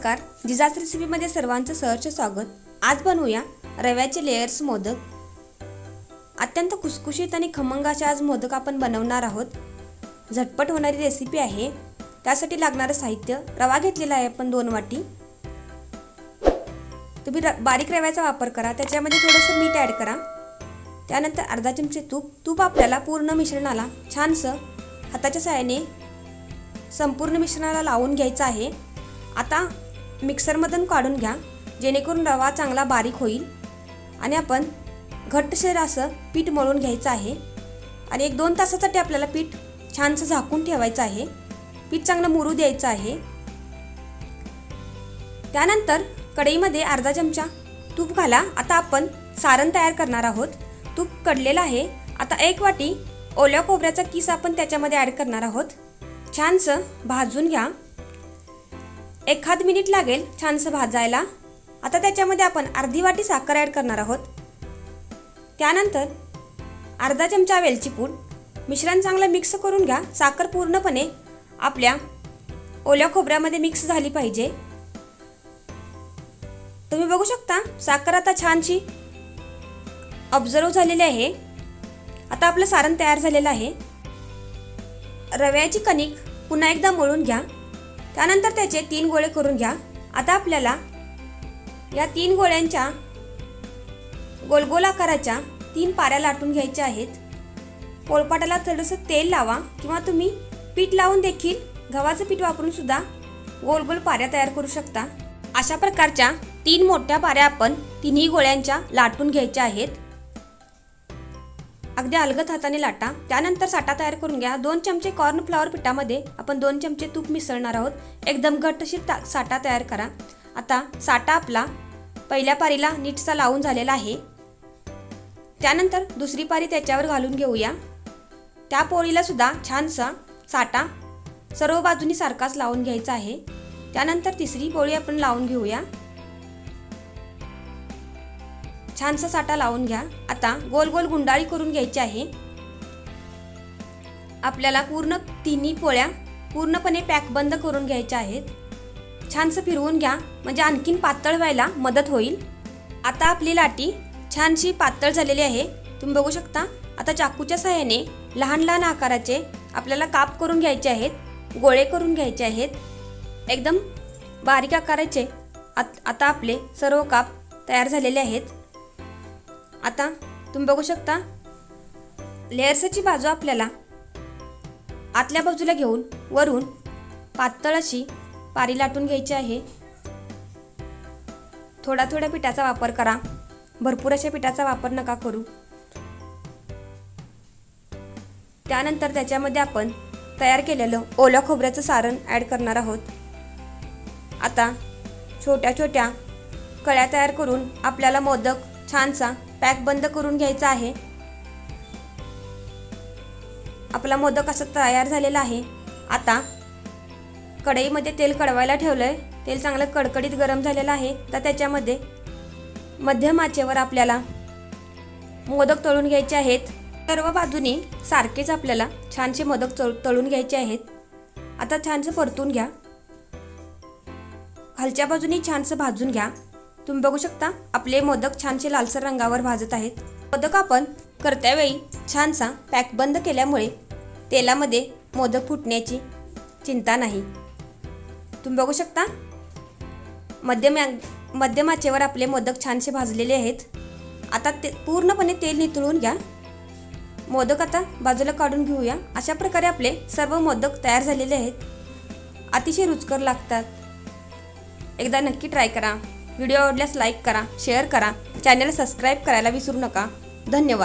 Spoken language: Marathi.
नमस्कार, जिजाज रेसिपीमध्ये सर्वांचं सहर्ष स्वागत। आज बनवूया रव्याचे लेयर्स मोदक। अत्यंत खुसखुशीत आणि खमंग असे आज मोदक आपण बनवणार आहोत। झटपट होणारी रेसिपी आहे। त्यासाठी लागणारे साहित्य रवा घेतलेला आहे आपण 2 वाटी। तुम्ही बारीक रव्याचा वापर करा, त्याच्यामध्ये थोडंसं मीठ ॲड करा। त्यानंतर अर्धा चमचे तूप आपल्याला पूर्ण मिश्रणाला छानसं हाताच्या सहाय्याने संपूर्ण मिश्रणाला लावून घ्यायचं आहे। आता मिक्सरमधून काढून घ्या, जेणेकरून रवा चांगला बारीक होईल आणि आपण घट्टसर असं पीठ मळून घ्यायचं आहे आणि 1-2 तासासाठी आपल्याला पीठ छानसं झाकून ठेवायचं आहे। पीठ चांगलं मुरू द्यायचं आहे। त्यानंतर कढईमध्ये अर्धा चमचा तूप घाला। आता आपण सारण तयार करणार आहोत। तूप कडलेलं आहे। आता 1 वाटी ओल्या खोबऱ्याचा किस आपण त्याच्यामध्ये ॲड करणार आहोत। छानसं भाजून घ्या, 1 मिनिट लागेल छानसं भाजायला। आता त्याच्यामध्ये आपण अर्धी वाटी साखर ॲड करणार आहोत। त्यानंतर अर्धा चमचा वेलची पूड। मिश्रण चांगलं मिक्स करून घ्या। साखर पूर्णपणे आपल्या ओल्या खोबऱ्यामध्ये मिक्स झाली पाहिजे। तुम्ही बघू शकता साखर आता छानशी ऑब्झर्व झालेली आहे। आता आपलं सारण तयार झालेलं आहे। रव्याची कणिक पुन्हा एकदा मळून घ्या। त्यानंतर त्याचे 3 गोळे करून घ्या। आता आपल्याला या 3 गोळ्यांच्या गोल गोल आकाराच्या 3 पाऱ्या लाटून घ्यायच्या आहेत। पोळपाटाला थोडंसं तेल लावा किंवा तुम्ही पीठ लावून देखील गव्हाचं पीठ वापरून सुद्धा गोल गोल पाऱ्या तयार करू शकता। अशा प्रकारच्या 3 मोठ्या पाऱ्या आपण 3ही गोळ्यांच्या लाटून घ्यायच्या आहेत। अगदी अलगद हाताने लाटा। त्यानंतर साठा तयार करून घ्या। 2 चमचे कॉर्नफ्लॉवर पिठामध्ये आपण 2 चमचे तूप मिसळणार आहोत। एकदम घट्टशीर साठा तयार करा। आता साठा आपला पहिल्या पारीला नीटसा लावून झालेला आहे। त्यानंतर दुसरी पारी त्याच्यावर घालून घेऊया। त्या पोळीला सुद्धा छानसा साठा सर्व बाजूनी सारखाच लावून घ्यायचा आहे। त्यानंतर तिसरी पोळी आपण लावून घेऊया। छानसा साठा लावून घ्या। आता गोल गोल गुंडाळी करून घ्यायची आहे। आपल्याला पूर्ण 3ही पोळ्या पूर्णपणे पॅक बंद करून घ्यायच्या आहेत। छानसं फिरवून घ्या, म्हणजे आणखीन पातळ व्हायला मदत होईल। आता आपली लाटी छानशी पातळ झालेली आहे, तुम्ही बघू शकता। आता चाकूच्या सहाय्याने लहान लहान आकाराचे आपल्याला काप करून घ्यायचे आहेत, गोळे करून घ्यायचे आहेत। एकदम बारीक आकाराचे आता आपले सर्व काप तयार झालेले आहेत। आता तुम्ही बघू शकता लेयर्सची बाजू आपल्याला आतल्या बाजूला घेऊन वरून पातळ अशी पारी लाटून घ्यायची आहे। थोडा थोडा पिठाचा वापर करा, भरपूर अशा पिठाचा वापर नका करू। त्यानंतर त्याच्यामध्ये आपण तयार केलेलं ओल्या खोबऱ्याचं सारण ॲड करणार आहोत। आता छोट्या छोट्या कळ्या तयार करून आपल्याला मोदक छानसा पॅक बंद करून घ्यायचा आहे। आपला मोदक असा तयार झालेला आहे। आता कढईमध्ये तेल कडवायला ठेवलंय। तेल चांगलं कडकडीत गरम झालेलं आहे। तर त्याच्यामध्ये मध्यम आचेवर आपल्याला मोदक तळून घ्यायचे आहेत। सर्व बाजूनी सारखेच आपल्याला छानसे मोदक तळून घ्यायचे आहेत। आता छानसं परतून घ्या, खालच्या बाजूनी छानसं भाजून घ्या। तुम्ही बघू शकता आपले मोदक छानसे लालसर रंगावर भाजत आहेत। मोदक आपण करत्यावेळी छानसा पॅक बंद केल्यामुळे तेलामध्ये मोदक फुटण्याची चिंता नाही। तुम्ही बघू शकता मध्यम आचेवर आपले मोदक छानसे भाजलेले आहेत। आता पूर्णपणे तेल नितळून घ्या। मोदक आता बाजूला काढून घेऊया। अशा प्रकारे आपले सर्व मोदक तयार झालेले आहेत। अतिशय रुचकर लागतात। एकदा नक्की ट्राय करा। व्हिडिओ आवडल्यास लाईक करा, शेअर करा, चॅनल सबस्क्राईब करायला विसरू नका। धन्यवाद।